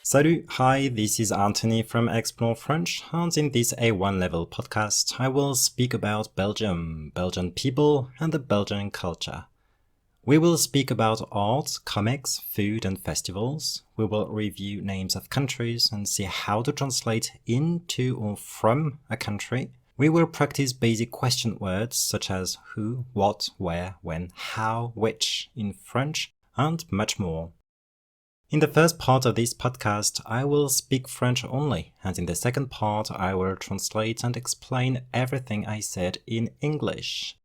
Salut, hi, this is Anthony from Explore French, and in this A1 level podcast, I will speak about Belgium, Belgian people, and the Belgian culture. We will speak about art, comics, food, and festivals. We will review names of countries and see how to translate into or from a country. We will practice basic question words such as who, what, where, when, how, which in French, and much more. In the first part of this podcast, I will speak French only, and in the second part, I will translate and explain everything I said in English.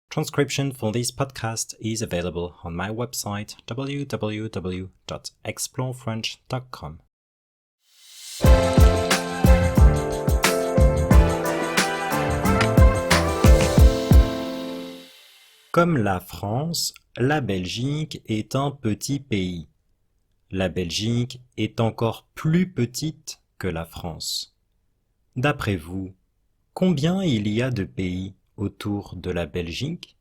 Transcription for this podcast is available on my website www.explorefrench.com. Comme la France, la Belgique est un petit pays. La Belgique est encore plus petite que la France. D'après vous, combien il y a de pays autour de la Belgique?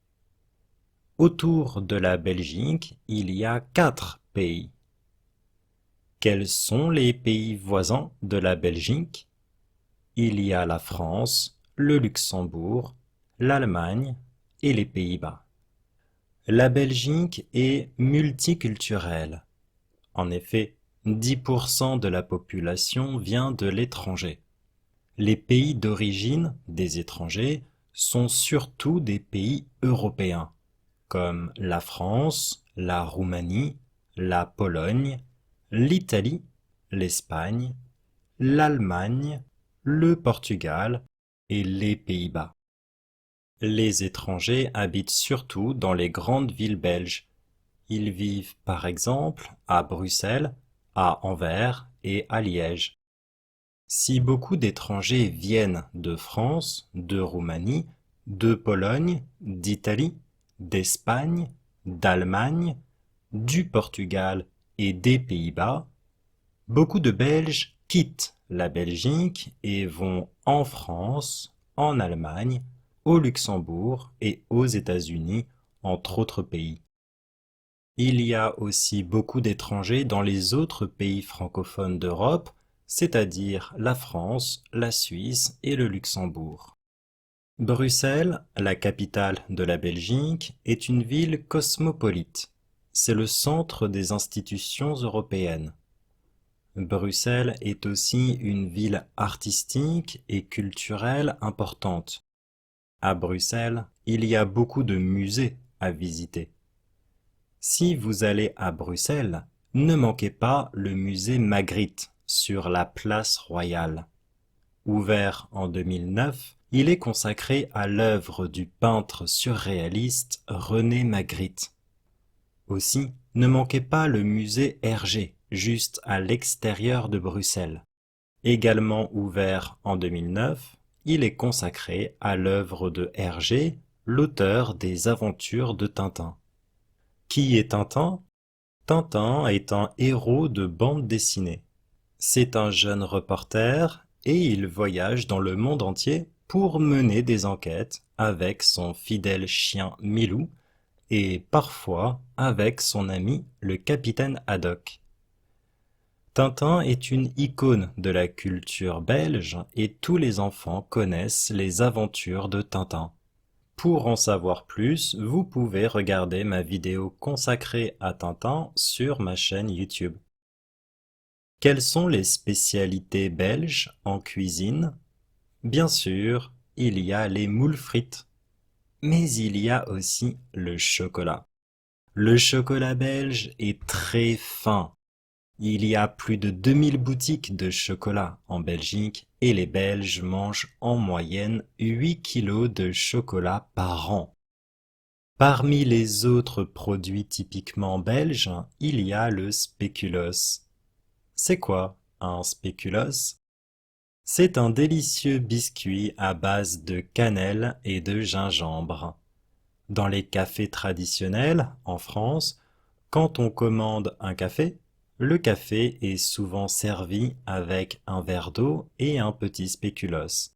Autour de la Belgique, il y a 4 pays. Quels sont les pays voisins de la Belgique? Il y a la France, le Luxembourg, l'Allemagne et les Pays-Bas. La Belgique est multiculturelle. En effet, 10% de la population vient de l'étranger. Les pays d'origine des étrangers sont surtout des pays européens, comme la France, la Roumanie, la Pologne, l'Italie, l'Espagne, l'Allemagne, le Portugal et les Pays-Bas. Les étrangers habitent surtout dans les grandes villes belges. Ils vivent par exemple à Bruxelles, à Anvers et à Liège. Si beaucoup d'étrangers viennent de France, de Roumanie, de Pologne, d'Italie, d'Espagne, d'Allemagne, du Portugal et des Pays-Bas, beaucoup de Belges quittent la Belgique et vont en France, en Allemagne, au Luxembourg et aux États-Unis, entre autres pays. Il y a aussi beaucoup d'étrangers dans les autres pays francophones d'Europe, c'est-à-dire la France, la Suisse et le Luxembourg. Bruxelles, la capitale de la Belgique, est une ville cosmopolite. C'est le centre des institutions européennes. Bruxelles est aussi une ville artistique et culturelle importante. À Bruxelles, il y a beaucoup de musées à visiter. Si vous allez à Bruxelles, ne manquez pas le musée Magritte sur la place Royale. Ouvert en 2009, il est consacré à l'œuvre du peintre surréaliste René Magritte. Aussi, ne manquez pas le musée Hergé, juste à l'extérieur de Bruxelles. Également ouvert en 2009, il est consacré à l'œuvre de Hergé, l'auteur des aventures de Tintin. Qui est Tintin? Tintin est un héros de bande dessinée. C'est un jeune reporter et il voyage dans le monde entier pour mener des enquêtes avec son fidèle chien Milou et parfois avec son ami le capitaine Haddock. Tintin est une icône de la culture belge et tous les enfants connaissent les aventures de Tintin. Pour en savoir plus, vous pouvez regarder ma vidéo consacrée à Tintin sur ma chaîne YouTube. Quelles sont les spécialités belges en cuisine? Bien sûr, il y a les moules frites, mais il y a aussi le chocolat. Le chocolat belge est très fin. Il y a plus de 2000 boutiques de chocolat en Belgique et les Belges mangent en moyenne 8 kilos de chocolat par an. Parmi les autres produits typiquement belges, il y a le spéculoos. C'est quoi un spéculoos? C'est un délicieux biscuit à base de cannelle et de gingembre. Dans les cafés traditionnels, en France, quand on commande un café, le café est souvent servi avec un verre d'eau et un petit spéculoos.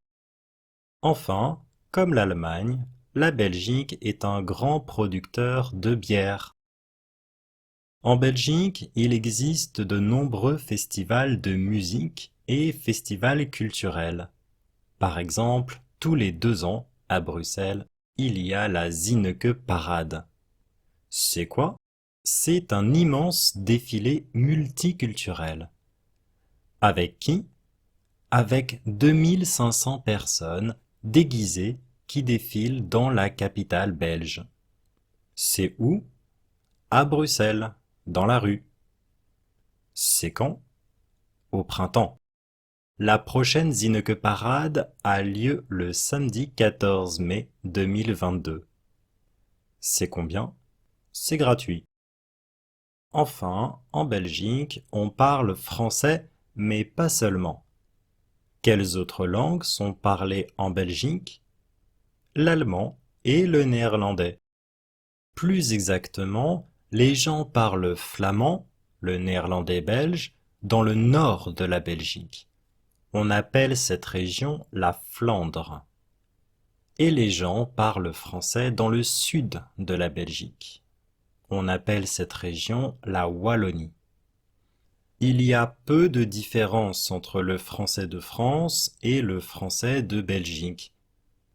Enfin, comme l'Allemagne, la Belgique est un grand producteur de bière. En Belgique, il existe de nombreux festivals de musique et festivals culturels. Par exemple, tous les 2 ans, à Bruxelles, il y a la Zineke Parade. C'est quoi? C'est un immense défilé multiculturel. Avec qui? Avec 2500 personnes déguisées qui défilent dans la capitale belge. C'est où? À Bruxelles, dans la rue. C'est quand? Au printemps. La prochaine Zineke Parade a lieu le samedi 14 mai 2022. C'est combien? C'est gratuit. Enfin, en Belgique, on parle français, mais pas seulement. Quelles autres langues sont parlées en Belgique? L'allemand et le néerlandais. Plus exactement, les gens parlent flamand, le néerlandais belge, dans le nord de la Belgique. On appelle cette région la Flandre. Et les gens parlent français dans le sud de la Belgique. On appelle cette région la Wallonie. Il y a peu de différence entre le français de France et le français de Belgique.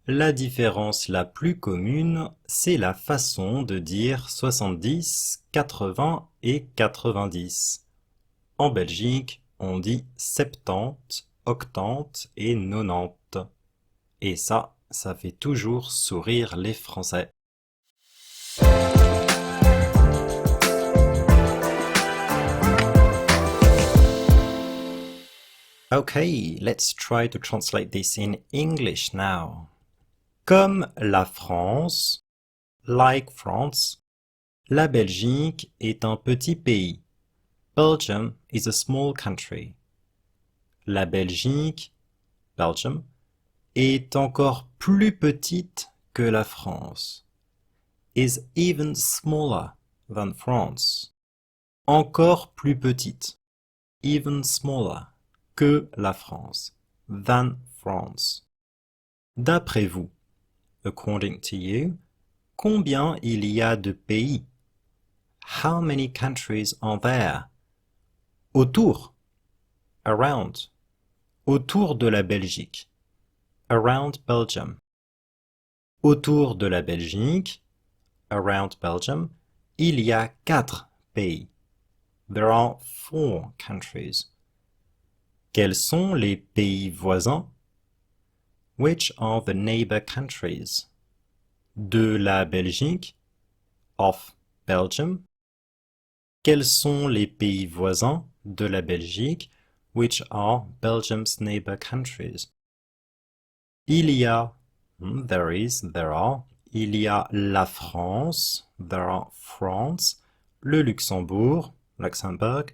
La différence la plus commune, c'est la façon de dire 70, 80 et 90. En Belgique, on dit 70, 80 et 90. Et ça fait toujours sourire les Français. Okay, let's try to translate this in English now. Comme la France, like France, la Belgique est un petit pays. Belgium is a small country. La Belgique, Belgium, est encore plus petite que la France. Is even smaller than France. Encore plus petite. Even smaller que la France. Than France. D'après vous, according to you, combien il y a de pays? How many countries are there? Autour. Around. Autour de la Belgique. Around Belgium. Autour de la Belgique. Around Belgium. Il y a 4 pays. There are 4 countries. Quels sont les pays voisins? Which are the neighbor countries? De la Belgique. Of Belgium. Quels sont les pays voisins de la Belgique? Which are Belgium's neighbor countries? Il y a, there is, there are. Il y a la France, there are France, le Luxembourg, Luxembourg,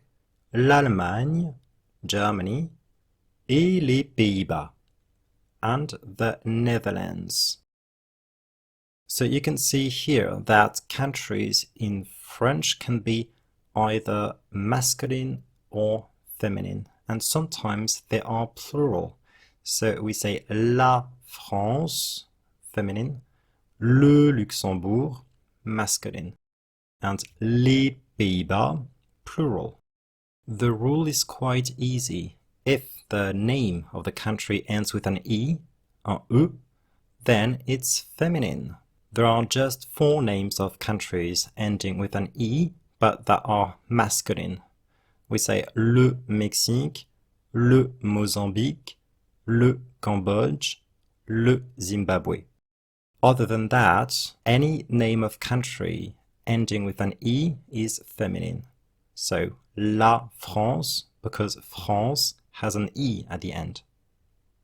l'Allemagne, Germany, et les Pays-Bas, and the Netherlands. So you can see here that countries in French can be either masculine or feminine, and sometimes they are plural. So we say la France, feminine, le Luxembourg, masculine, and les Pays-Bas, plural. The rule is quite easy. If the name of the country ends with an E, un E, then it's feminine. There are just 4 names of countries ending with an E, but that are masculine. We say le Mexique, le Mozambique, le Cambodge, le Zimbabwe. Other than that, any name of country ending with an E is feminine. So, la France, because France has an E at the end.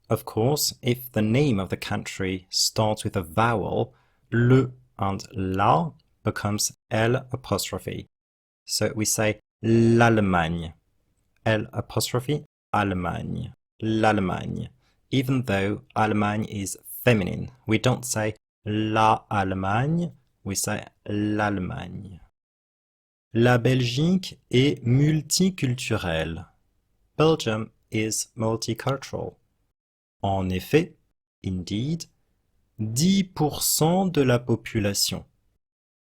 Of course, if the name of the country starts with a vowel, le and la becomes L apostrophe. So we say l'Allemagne. L apostrophe, Allemagne. L'Allemagne. Even though Allemagne is feminine, we don't say la Allemagne, we say l'Allemagne. La Belgique est multiculturelle. Belgium is multicultural. En effet, indeed, 10% de la population,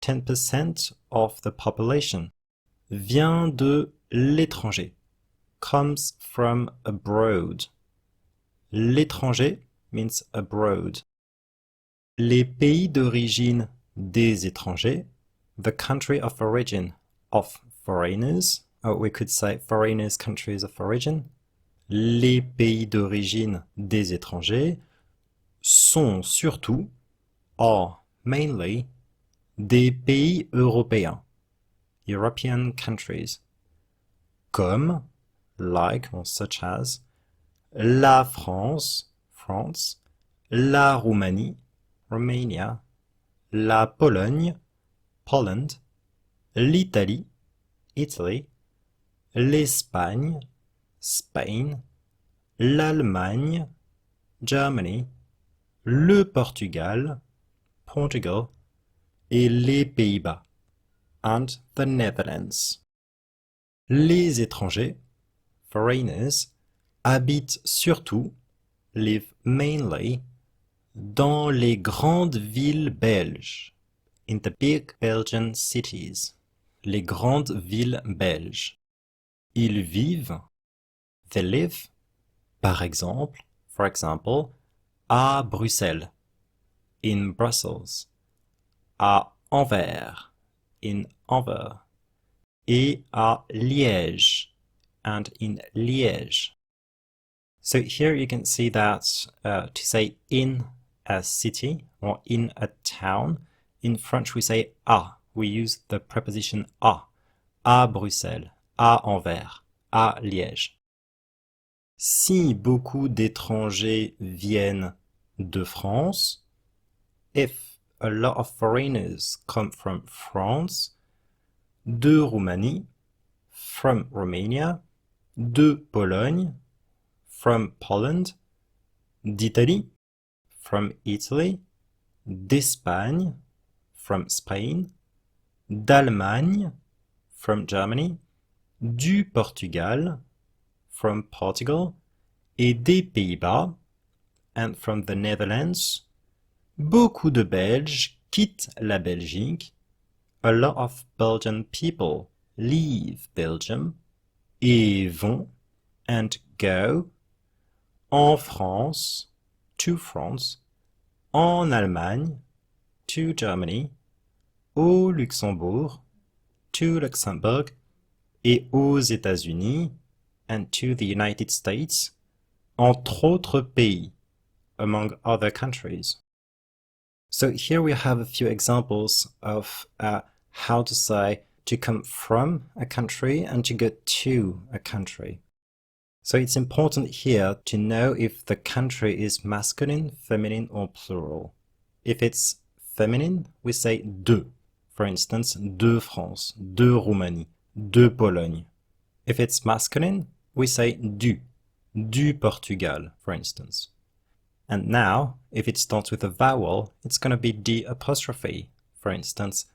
10% of the population, vient de l'étranger. Comes from abroad. L'étranger means abroad. Les pays d'origine des étrangers, the country of origin of foreigners, or we could say foreigners' countries of origin. Les pays d'origine des étrangers sont surtout, are mainly, des pays européens, European countries, comme, like or such as, la France, France, la Roumanie, Romania, la Pologne, Poland, l'Italie, Italy, l'Espagne, Spain, l'Allemagne, Germany, le Portugal, Portugal, et les Pays-Bas, and the Netherlands. Les étrangers, foreigners, habitent surtout, live mainly, dans les grandes villes belges, in the big Belgian cities, les grandes villes belges. Ils vivent, they live, par exemple, for example, à Bruxelles, in Brussels, à Anvers, in Anvers, et à Liège, and in Liège. So here you can see that to say in a city or in a town, in French we say à. We use the preposition à Bruxelles, à Anvers, à Liège. Si beaucoup d'étrangers viennent de France, if a lot of foreigners come from France, de Roumanie, from Romania, de Pologne, from Poland, d'Italie, from Italy, d'Espagne, from Spain, d'Allemagne, from Germany, du Portugal, from Portugal, et des Pays-Bas, and from the Netherlands, beaucoup de Belges quittent la Belgique. A lot of Belgian people leave Belgium et vont, and go, en France, to France, en Allemagne, to Germany, au Luxembourg, to Luxembourg, et aux États-Unis, and to the United States, entre autres pays, among other countries. So here we have a few examples of how to say to come from a country and to go to a country. So it's important here to know if the country is masculine, feminine, or plural. If it's feminine, we say de. For instance, de France, de Roumanie, de Pologne. If it's masculine, we say du Portugal, for instance. And now, if it starts with a vowel, it's going to be D apostrophe. For instance,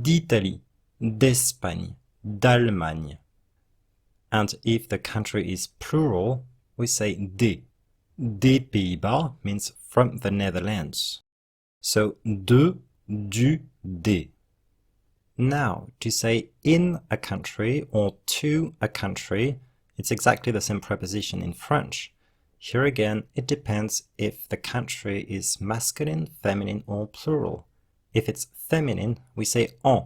d'Italie, d'Espagne, d'Allemagne. And if the country is plural, we say des. Des Pays-Bas means from the Netherlands. So de, du, des. Now, to say in a country or to a country, it's exactly the same preposition in French. Here again, it depends if the country is masculine, feminine, or plural. If it's feminine, we say en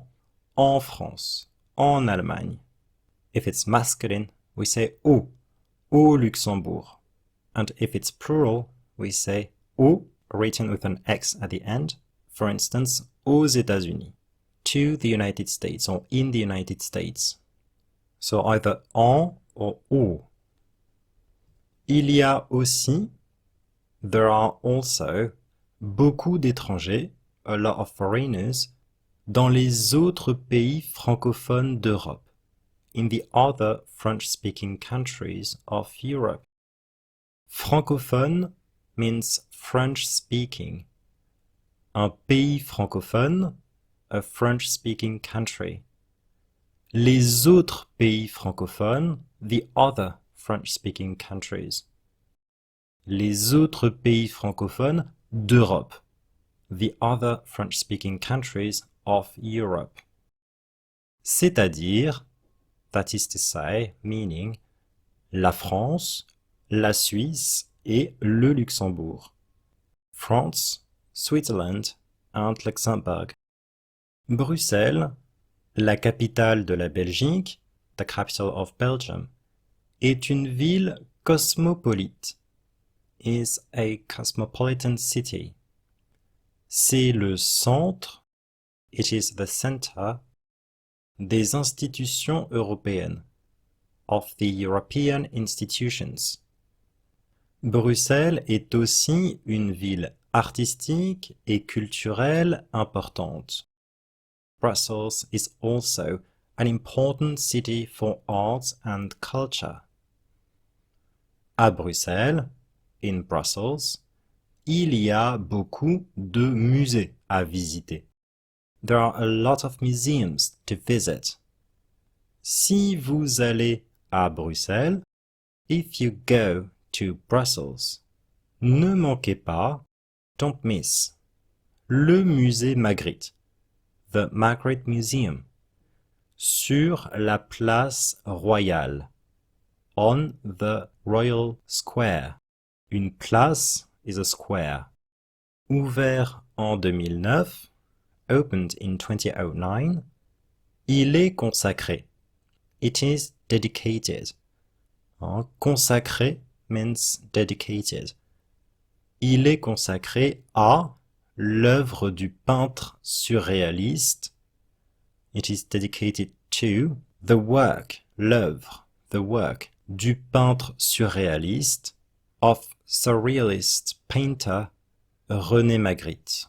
France, en Allemagne. If it's masculine, we say au Luxembourg. And if it's plural, we say au, written with an X at the end. For instance, aux États-Unis, to the United States, or in the United States. So either en or au. Il y a aussi, there are also, beaucoup d'étrangers, a lot of foreigners, dans les autres pays francophones d'Europe, in the other French-speaking countries of Europe. Francophone means French-speaking. Un pays francophone, a French-speaking country. Les autres pays francophones, the other French-speaking countries. Les autres pays francophones d'Europe, the other French-speaking countries of Europe. C'est-à-dire, that is to say, meaning la France, la Suisse et le Luxembourg. France, Switzerland and Luxembourg. Bruxelles, la capitale de la Belgique, the capital of Belgium, est une ville cosmopolite, is a cosmopolitan city. C'est le centre, it is the center, des institutions européennes, of the European institutions. Bruxelles est aussi une ville artistique et culturelle importante. Brussels is also an important city for arts and culture. À Bruxelles, in Brussels, il y a beaucoup de musées à visiter. There are a lot of museums to visit. Si vous allez à Bruxelles, if you go to Brussels, ne manquez pas, don't miss, le musée Magritte, the Magritte Museum, sur la place Royale, on the Royal Square. Une place is a square. Ouvert en 2009, opened in 2009, il est consacré. It is dedicated. Consacré means dedicated. Il est consacré à l'œuvre du peintre surréaliste. It is dedicated to the work, l'œuvre, the work, du peintre surréaliste, of surrealist painter René Magritte.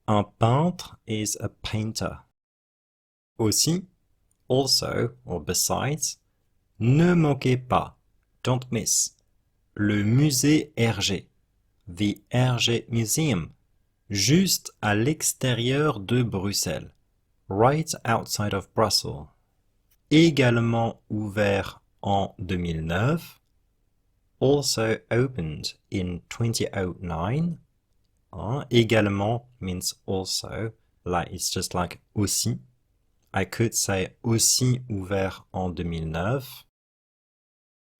Un peintre is a painter. Aussi, also or besides, ne manquez pas, don't miss, le musée Hergé, the Hergé Museum, juste à l'extérieur de Bruxelles, right outside of Brussels. Également ouvert en 2009, also opened in 2009. Également means also, like it's just like aussi. I could say aussi ouvert en 2009.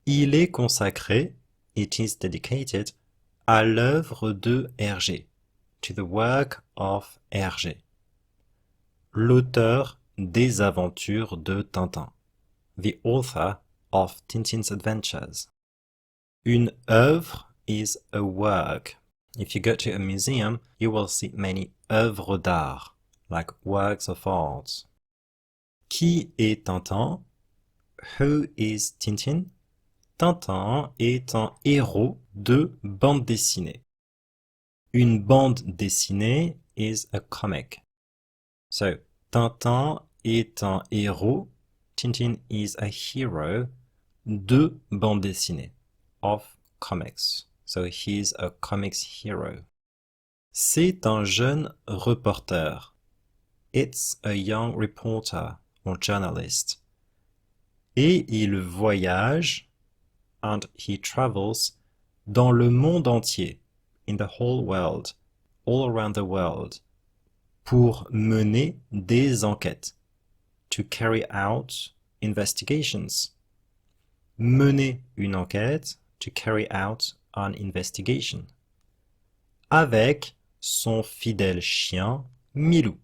Il est consacré, it is dedicated, à l'œuvre de Hergé, to the work of Hergé, l'auteur des aventures de Tintin, the author of Tintin's Adventures. Une œuvre is a work. If you go to a museum, you will see many œuvres d'art, like works of art. Qui est Tintin? Who is Tintin? Tintin est un héros de bande dessinée. Une bande dessinée is a comic. So, Tintin est un héros, Tintin is a hero, de bande dessinée, of comics. So he's a comics hero. C'est un jeune reporter. It's a young reporter or journalist. Et il voyage, and he travels, dans le monde entier, in the whole world, all around the world, pour mener des enquêtes, to carry out investigations. Mener une enquête, to carry out an investigation. Avec son fidèle chien, Milou.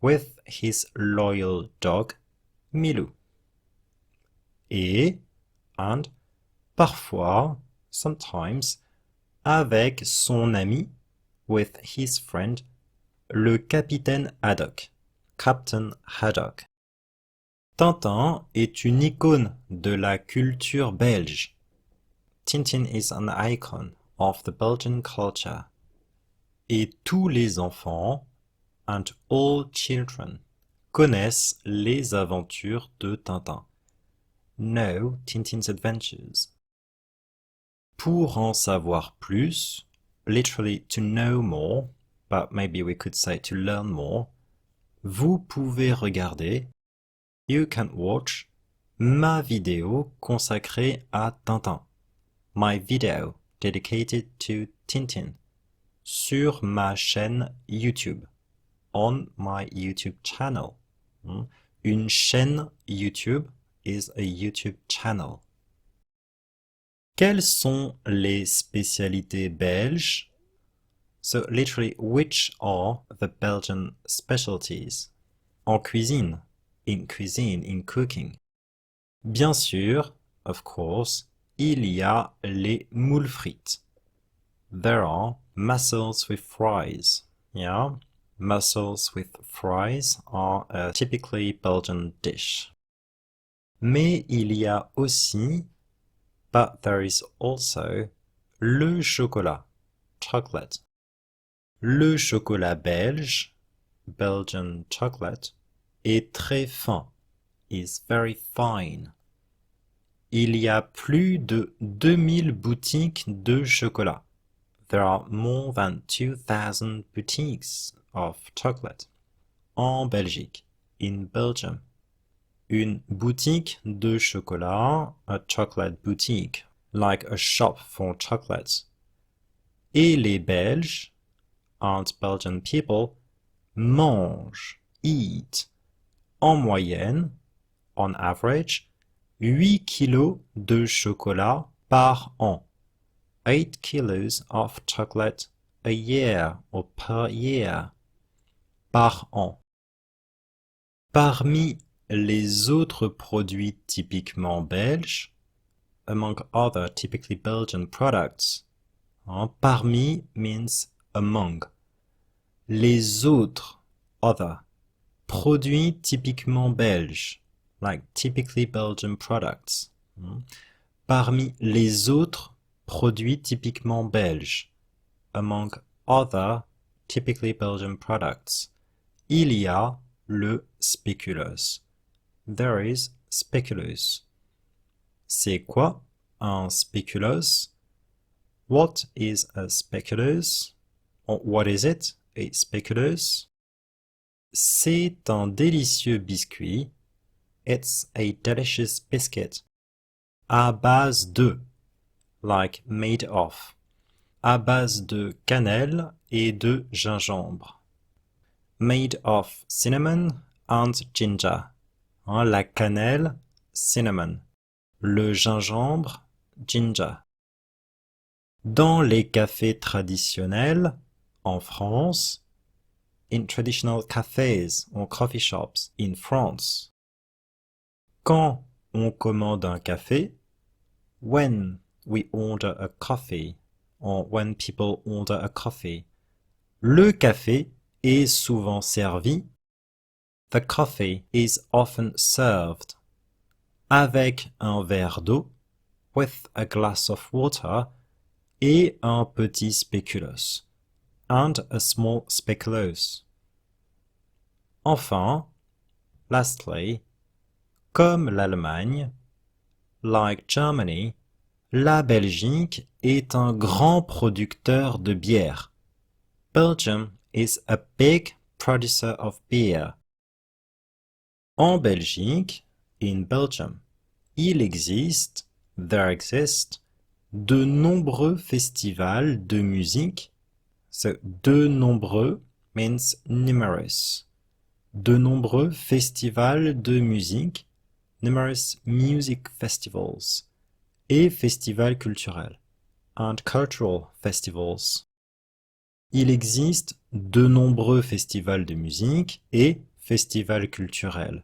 With his loyal dog, Milou. Et, and, parfois, sometimes, avec son ami, with his friend, le capitaine Haddock, Captain Haddock. Tintin est une icône de la culture belge. Tintin is an icon of the Belgian culture. Et tous les enfants, and all children, connaissent les aventures de Tintin. Know Tintin's adventures. Pour en savoir plus, literally to know more, but maybe we could say to learn more, vous pouvez regarder, you can watch, ma vidéo consacrée à Tintin, my video dedicated to Tintin, sur ma chaîne YouTube, on my YouTube channel. Une chaîne YouTube is a YouTube channel. Quelles sont les spécialités belges? So literally, which are the Belgian specialties? En cuisine, in cooking. Bien sûr, of course, il y a les moules frites. There are mussels with fries. Yeah, mussels with fries are a typically Belgian dish. Mais il y a aussi, but there is also, le chocolat, chocolate. Le chocolat belge, Belgian chocolate, est très fin, is very fine. Il y a plus de 2000 boutiques de chocolat. There are more than 2000 boutiques of chocolate. En Belgique, in Belgium. Une boutique de chocolat, a chocolate boutique, like a shop for chocolates. Et les Belges, aren't Belgian people, mangent, eat, en moyenne, on average, 8 kilos de chocolat par an. 8 kilos of chocolate a year or per year. Par an. Parmi les autres produits typiquement belges, among other typically Belgian products, parmi means among. Les autres, other, produits typiquement belges, like typically Belgian products. Parmi les autres produits typiquement belges, among other typically Belgian products, il y a le spéculoos. There is speculoos. C'est quoi un spéculoos? What is a speculoos? Or what is it? A spéculoos? C'est un délicieux biscuit. It's a delicious biscuit. À base de, like made of. À base de cannelle et de gingembre. Made of cinnamon and ginger. La cannelle, cinnamon. Le gingembre, ginger. Dans les cafés traditionnels, en France, in traditional cafés or coffee shops in France. Quand on commande un café, when we order a coffee, or when people order a coffee, le café est souvent servi, the coffee is often served, avec un verre d'eau, with a glass of water, et un petit spéculoos, and a small speculoos. Enfin, lastly, comme l'Allemagne, like Germany, la Belgique est un grand producteur de bière. Belgium is a big producer of beer. En Belgique, in Belgium, il existe, there exist, de nombreux festivals de musique. So, de nombreux means numerous. De nombreux festivals de musique, numerous music festivals, et festivals culturels, and cultural festivals. Il existe de nombreux festivals de musique et festivals culturels.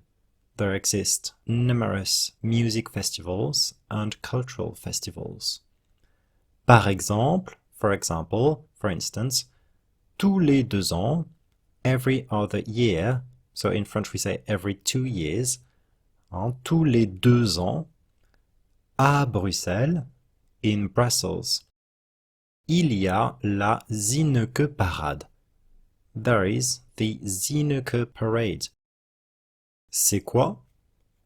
There exist numerous music festivals and cultural festivals. Par exemple, for instance, tous les 2 ans, every other year, so in French we say every 2 years, tous les 2 ans, à Bruxelles, in Brussels, il y a la Zineke Parade. There is the Zineke Parade. C'est quoi?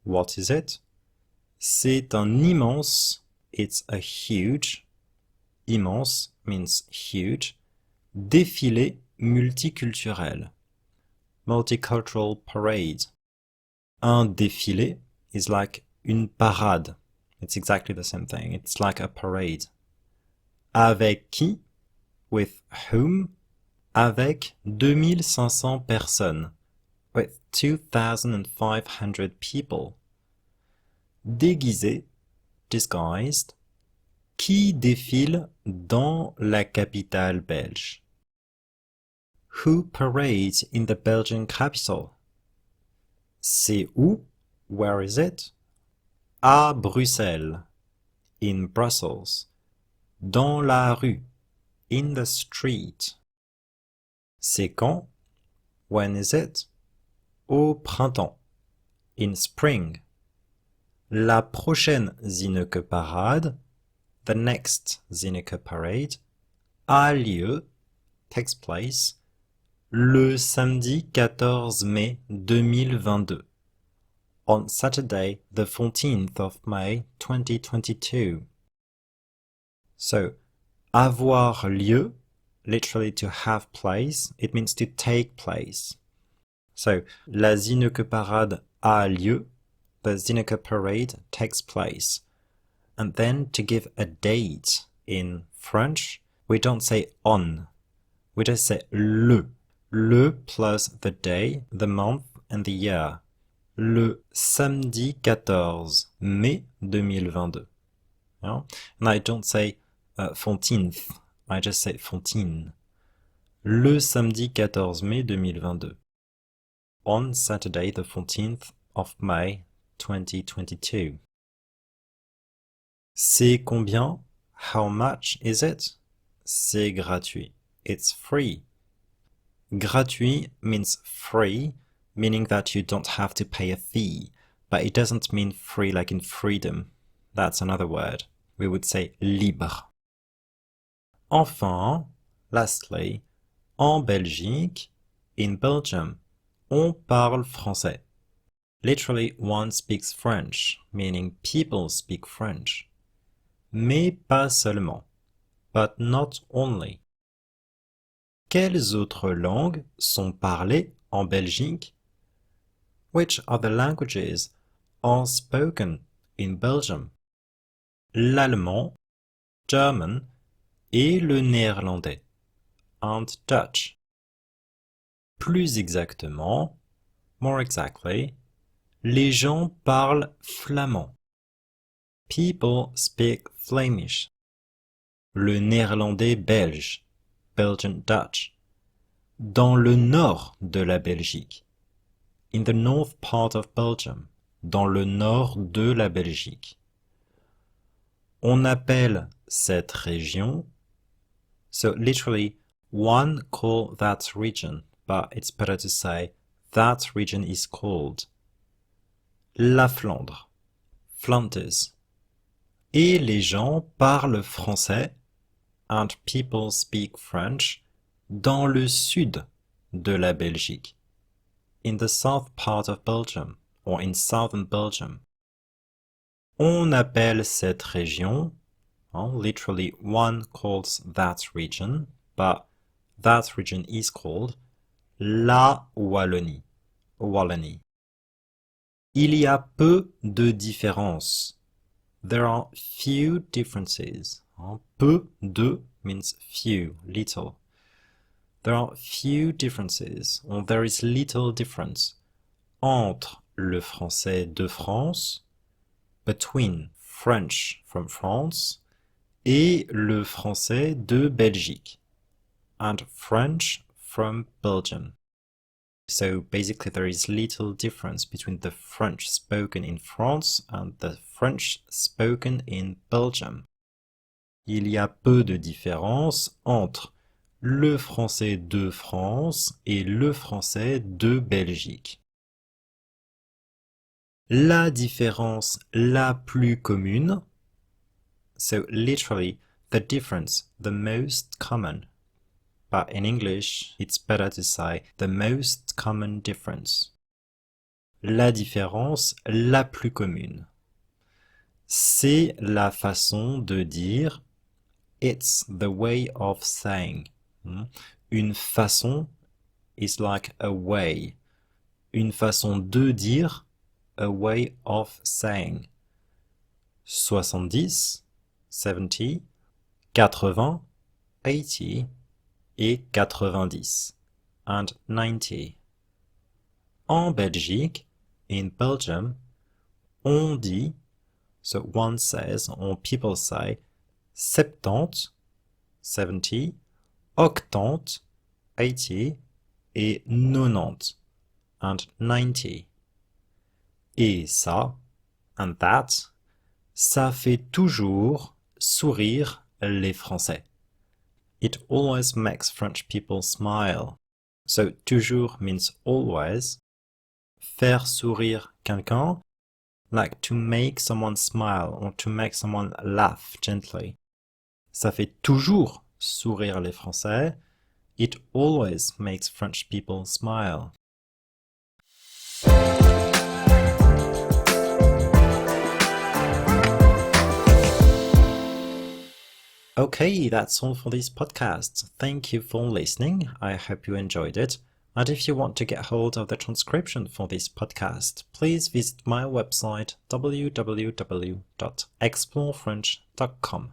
What is it? C'est un immense, it's a huge, immense means huge, défilé multiculturel. Multicultural parade. Un défilé is like une parade. It's exactly the same thing. It's like a parade. Avec qui? With whom? Avec 2500 personnes. with 2,500 people. Déguisé, disguised, qui défile dans la capitale belge? Who parades in the Belgian capital? C'est où? Where is it? À Bruxelles. In Brussels. Dans la rue. In the street. C'est quand? When is it? Au printemps. In spring. La prochaine Zinneke parade, the next Zinneke parade, a lieu, takes place, le samedi 14 mai 2022. On Saturday, the 14th of May 2022. So, avoir lieu, literally to have place, it means to take place. So, la Zinneke parade a lieu, the Zinneke parade takes place. And then to give a date in French, we don't say on, we just say le. Le plus the day, the month and the year. Le samedi 14 mai 2022. Yeah? And I don't say 14th, I just say Fontine. Le samedi 14 mai 2022. On Saturday the 14th of May 2022. C'est combien? How much is it? C'est gratuit. It's free. Gratuit means free, meaning that you don't have to pay a fee, but it doesn't mean free like in freedom. That's another word. We would say libre. Enfin, lastly, en Belgique, in Belgium, on parle français. Literally, one speaks French, meaning people speak French. Mais pas seulement, but not only. Quelles autres langues sont parlées en Belgique? Which other languages are spoken in Belgium? L'allemand, German, et le néerlandais, and Dutch. Plus exactement, more exactly, les gens parlent flamand. People speak Flemish. Le néerlandais belge, Belgian Dutch. Dans le nord de la Belgique. In the north part of Belgium. Dans le nord de la Belgique. On appelle cette région, so literally, one call that region, but it's better to say that region is called la Flandre, Flanders. Et les gens parlent français, and people speak French, dans le sud de la Belgique, in the south part of Belgium, or in southern Belgium. On appelle cette région, literally one calls that region, but that region is called la Wallonie, Wallonie. Il y a peu de différences. There are few differences. Peu de means few, little. There are few differences, or there is little difference, entre le français de France, between French from France, et le français de Belgique, and French from Belgium. So basically there is little difference between the French spoken in France and the French spoken in Belgium. Il y a peu de différence entre le français de France et le français de Belgique. La différence la plus commune, so literally the difference the most common, but in English it's better to say the most common difference. La différence la plus commune, c'est la façon de dire, it's the way of saying. Une façon is like a way. Une façon de dire, a way of saying. 70, 70, 80, 80 et 90, and 90. En Belgique, in Belgium, on dit, so one says, or people say, 70, 70, 80, 80, et 90, and 90. Et ça, and that, ça fait toujours sourire les Français. It always makes French people smile. So toujours means always. Faire sourire quelqu'un, like to make someone smile or to make someone laugh gently. Ça fait toujours sourire les Français. It always makes French people smile. Okay, that's all for this podcast. Thank you for listening. I hope you enjoyed it. And if you want to get hold of the transcription for this podcast, please visit my website www.explorefrench.com.